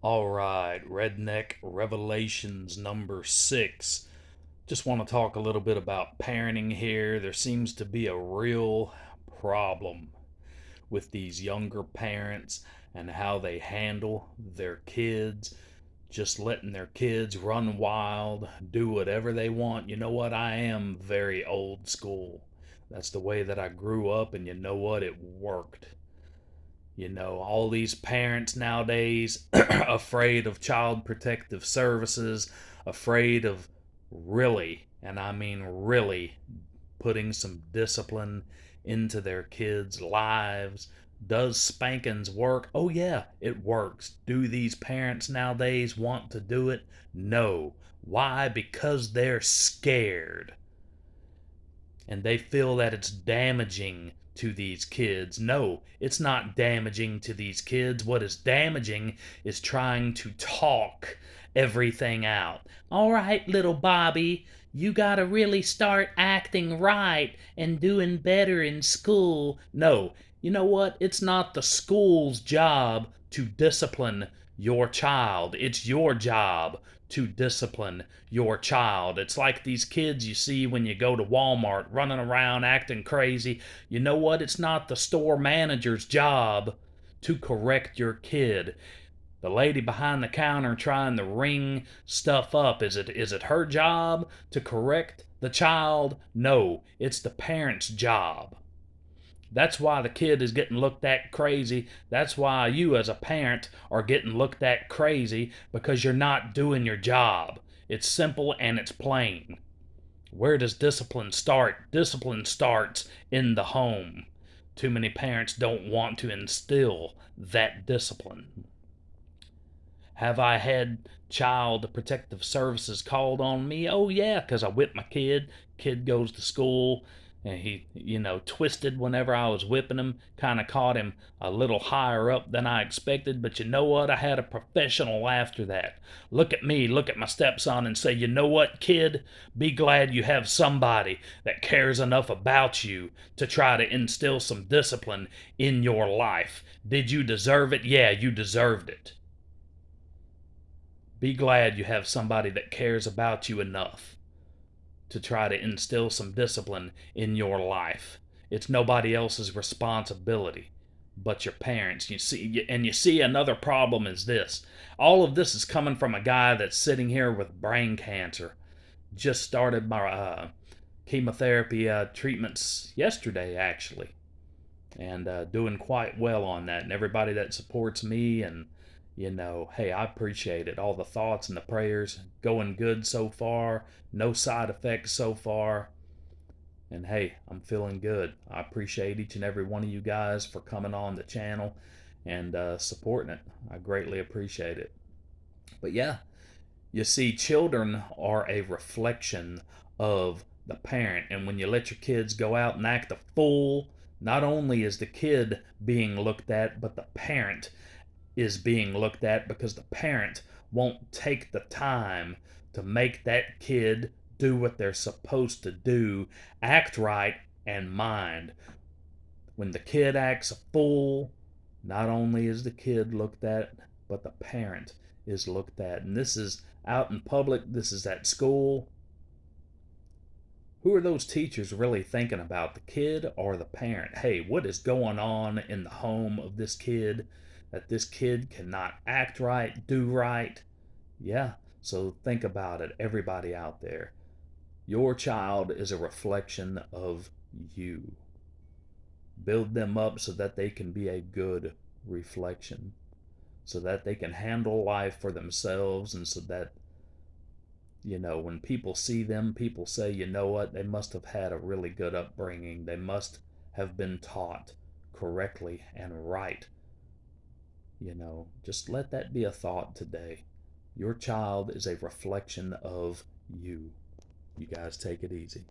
All right, Redneck Revelations number 6. Just want to talk a little bit about parenting here. There seems to be a real problem with these younger parents and how they handle their kids, just letting their kids run wild, do whatever they want. You know what? I am very old school. That's the way that I grew up, and you know what? It worked. All these parents nowadays afraid of child protective services, afraid of really, and I mean really, putting some discipline into their kids' lives. Does spankings work? Oh, yeah, it works. Do these parents nowadays want to do it? No. Why? Because they're scared and they feel that it's damaging to these kids. No, it's not damaging to these kids. What is damaging is trying to talk everything out. All right, little Bobby, you gotta really start acting right and doing better in school. No, you know what? It's not the school's job to discipline your child. It's your job to discipline your child. It's like these kids you see when you go to Walmart running around acting crazy. You know what? It's not the store manager's job to correct your kid. The lady behind the counter trying to ring stuff up, is it her job to correct the child? No, it's the parent's job. That's why the kid is getting looked at crazy. That's why you, as a parent, are getting looked at crazy because you're not doing your job. It's simple and it's plain. Where does discipline start? Discipline starts in the home. Too many parents don't want to instill that discipline. Have I had child protective services called on me? Oh, yeah, because I whipped my kid. Kid goes to school and he, twisted whenever I was whipping him. Kind of caught him a little higher up than I expected. But you know what? I had a professional after that. Look at me, look at my stepson, and say, you know what, kid? Be glad you have somebody that cares enough about you to try to instill some discipline in your life. Did you deserve it? Yeah, you deserved it. Be glad you have somebody that cares about you enough to try to instill some discipline in your life. It's nobody else's responsibility but your parents. You see another problem is this. All of this is coming from a guy that's sitting here with brain cancer. Just started my chemotherapy treatments yesterday, actually, and doing quite well on that. And everybody that supports me, and hey, I appreciate it. All the thoughts and the prayers going good so far. No side effects so far. And hey, I'm feeling good. I appreciate each and every one of you guys for coming on the channel and supporting it. I greatly appreciate it. But yeah, you see, children are a reflection of the parent. And when you let your kids go out and act a fool, not only is the kid being looked at, but the parent is being looked at because the parent won't take the time to make that kid do what they're supposed to do, act right, and mind. When the kid acts a fool, not only is the kid looked at, but the parent is looked at. And this is out in public, this is at school. Who are those teachers really thinking about, the kid or the parent? Hey, what is going on in the home of this kid that this kid cannot act right, do right? Yeah, so think about it, everybody out there. Your child is a reflection of you. Build them up so that they can be a good reflection, so that they can handle life for themselves, and so that when people see them, people say, you know what, they must have had a really good upbringing. They must have been taught correctly and right. Just let that be a thought today. Your child is a reflection of you. You guys take it easy.